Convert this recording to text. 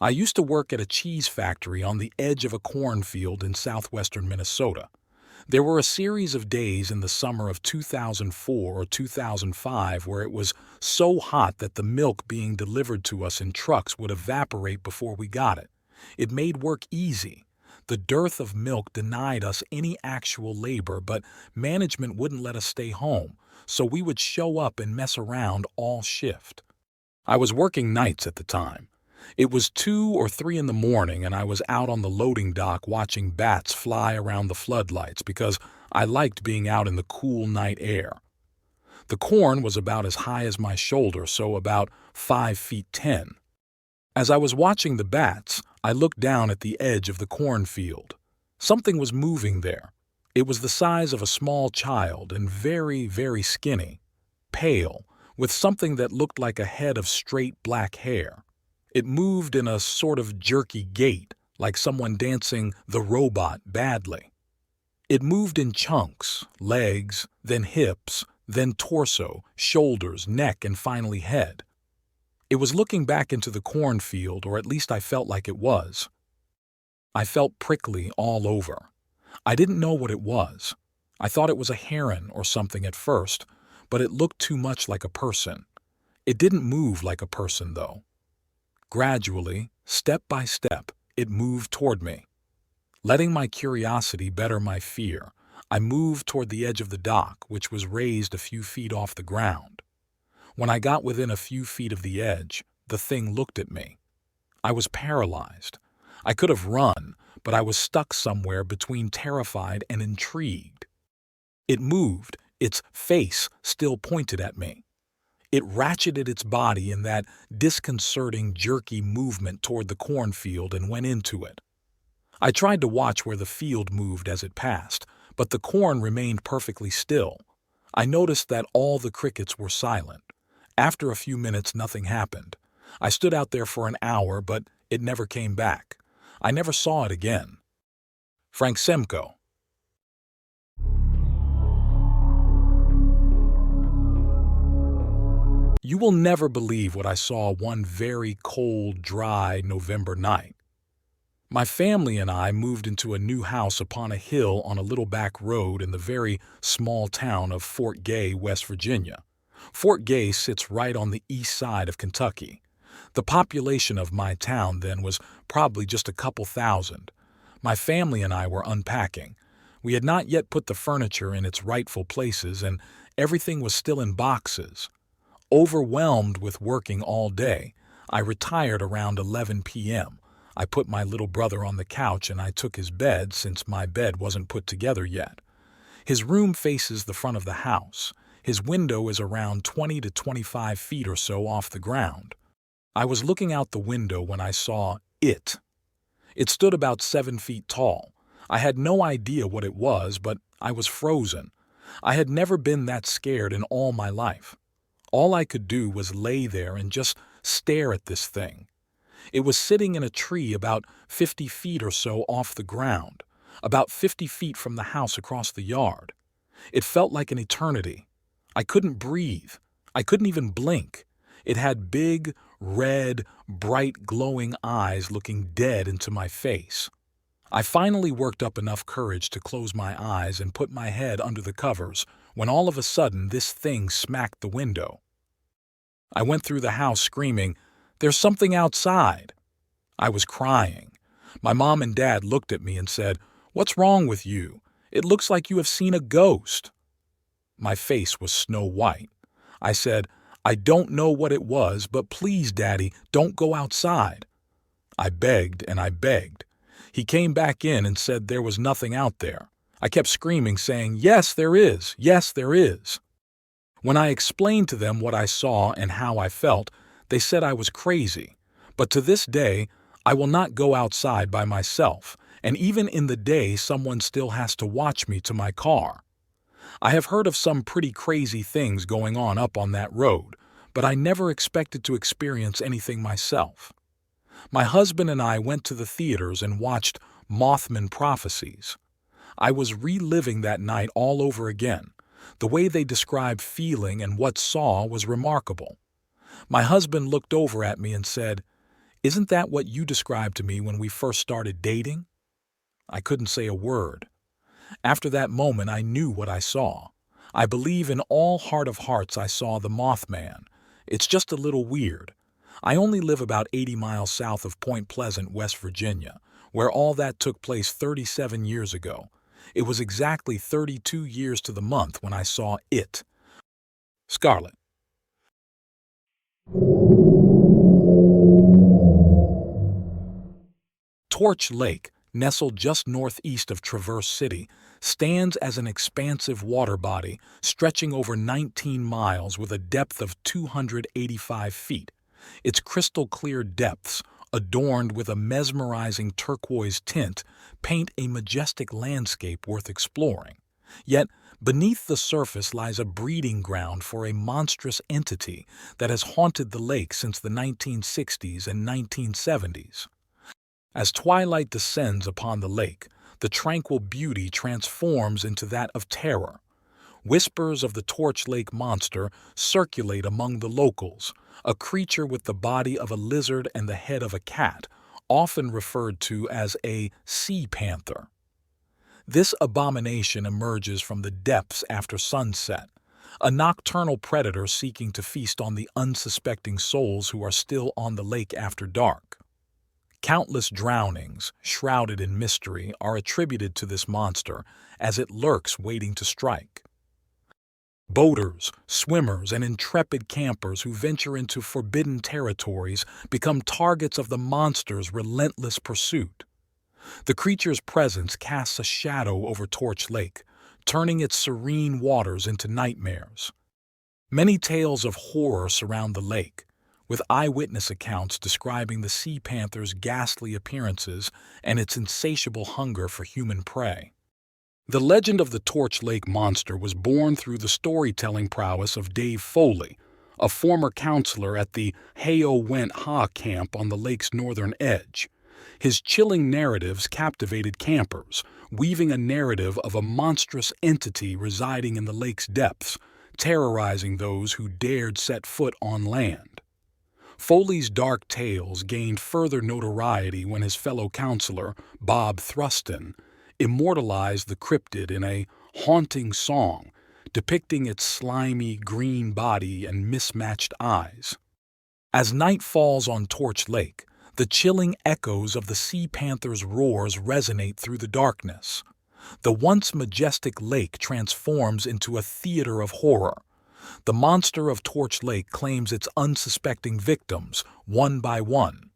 I used to work at a cheese factory on the edge of a cornfield in southwestern Minnesota. There were a series of days in the summer of 2004 or 2005 where it was so hot that the milk being delivered to us in trucks would evaporate before we got it. It made work easy. The dearth of milk denied us any actual labor, but management wouldn't let us stay home, so we would show up and mess around all shift. I was working nights at the time. It was 2 or 3 in the morning and I was out on the loading dock watching bats fly around the floodlights because I liked being out in the cool night air. The corn was about as high as my shoulder, so about 5 feet 10. As I was watching the bats, I looked down at the edge of the cornfield. Something was moving there. It was the size of a small child and very, very skinny, pale, with something that looked like a head of straight black hair. It moved in a sort of jerky gait, like someone dancing the robot badly. It moved in chunks, legs, then hips, then torso, shoulders, neck, and finally head. It was looking back into the cornfield, or at least I felt like it was. I felt prickly all over. I didn't know what it was. I thought it was a heron or something at first, but it looked too much like a person. It didn't move like a person, though. Gradually, step by step, it moved toward me. Letting my curiosity better my fear, I moved toward the edge of the dock, which was raised a few feet off the ground. When I got within a few feet of the edge, the thing looked at me. I was paralyzed. I could have run, but I was stuck somewhere between terrified and intrigued. It moved, its face still pointed at me. It ratcheted its body in that disconcerting, jerky movement toward the cornfield and went into it. I tried to watch where the field moved as it passed, but the corn remained perfectly still. I noticed that all the crickets were silent. After a few minutes, nothing happened. I stood out there for an hour, but it never came back. I never saw it again. Frank Semko. You will never believe what I saw one very cold, dry November night. My family and I moved into a new house upon a hill on a little back road in the very small town of Fort Gay, West Virginia. Fort Gay sits right on the east side of Kentucky. The population of my town then was probably just a couple thousand. My family and I were unpacking. We had not yet put the furniture in its rightful places, and everything was still in boxes. Overwhelmed with working all day, I retired around 11 p.m. I put my little brother on the couch and I took his bed since my bed wasn't put together yet. His room faces the front of the house. His window is around 20 to 25 feet or so off the ground. I was looking out the window when I saw it. It stood about 7 feet tall. I had no idea what it was, but I was frozen. I had never been that scared in all my life. All I could do was lay there and just stare at this thing. It was sitting in a tree about 50 feet or so off the ground, about 50 feet from the house across the yard. It felt like an eternity. I couldn't breathe. I couldn't even blink. It had big, red, bright, glowing eyes looking dead into my face. I finally worked up enough courage to close my eyes and put my head under the covers when all of a sudden this thing smacked the window. I went through the house screaming, "There's something outside!" I was crying. My mom and dad looked at me and said, "What's wrong with you? It looks like you have seen a ghost." My face was snow white. I said, "I don't know what it was, but please, Daddy, don't go outside." I begged and I begged. He came back in and said there was nothing out there. I kept screaming, saying, "Yes, there is. Yes, there is." When I explained to them what I saw and how I felt, they said I was crazy. But to this day, I will not go outside by myself, and even in the day someone still has to watch me to my car. I have heard of some pretty crazy things going on up on that road, but I never expected to experience anything myself. My husband and I went to the theaters and watched Mothman Prophecies. I was reliving that night all over again. The way they described feeling and what saw was remarkable. My husband looked over at me and said, Isn't that what you described to me when we first started dating? I couldn't say a word. After that moment, I knew what I saw. I believe in all heart of hearts I saw the Mothman. It's just a little weird. I only live about 80 miles south of Point Pleasant, West Virginia, where all that took place 37 years ago. It was exactly 32 years to the month when I saw it. Scarlet. Torch Lake, nestled just northeast of Traverse City, stands as an expansive water body stretching over 19 miles with a depth of 285 feet. Its crystal-clear depths, adorned with a mesmerizing turquoise tint, paint a majestic landscape worth exploring. Yet, beneath the surface lies a breeding ground for a monstrous entity that has haunted the lake since the 1960s and 1970s. As twilight descends upon the lake, the tranquil beauty transforms into that of terror. Whispers of the Torch Lake monster circulate among the locals, a creature with the body of a lizard and the head of a cat, often referred to as a sea panther. This abomination emerges from the depths after sunset, a nocturnal predator seeking to feast on the unsuspecting souls who are still on the lake after dark. Countless drownings, shrouded in mystery, are attributed to this monster as it lurks waiting to strike. Boaters, swimmers, and intrepid campers who venture into forbidden territories become targets of the monster's relentless pursuit. The creature's presence casts a shadow over Torch Lake, turning its serene waters into nightmares. Many tales of horror surround the lake, with eyewitness accounts describing the sea panther's ghastly appearances and its insatiable hunger for human prey. The legend of the Torch Lake monster was born through the storytelling prowess of Dave Foley, a former counselor at the Hay-O-Went-Ha camp on the lake's northern edge. His chilling narratives captivated campers, weaving a narrative of a monstrous entity residing in the lake's depths, terrorizing those who dared set foot on land. Foley's dark tales gained further notoriety when his fellow counselor, Bob Thruston, immortalized the cryptid in a haunting song depicting its slimy green body and mismatched eyes. As night falls on Torch Lake, the chilling echoes of the sea panther's roars resonate through the darkness. The once majestic lake transforms into a theater of horror. The monster of Torch Lake claims its unsuspecting victims, one by one.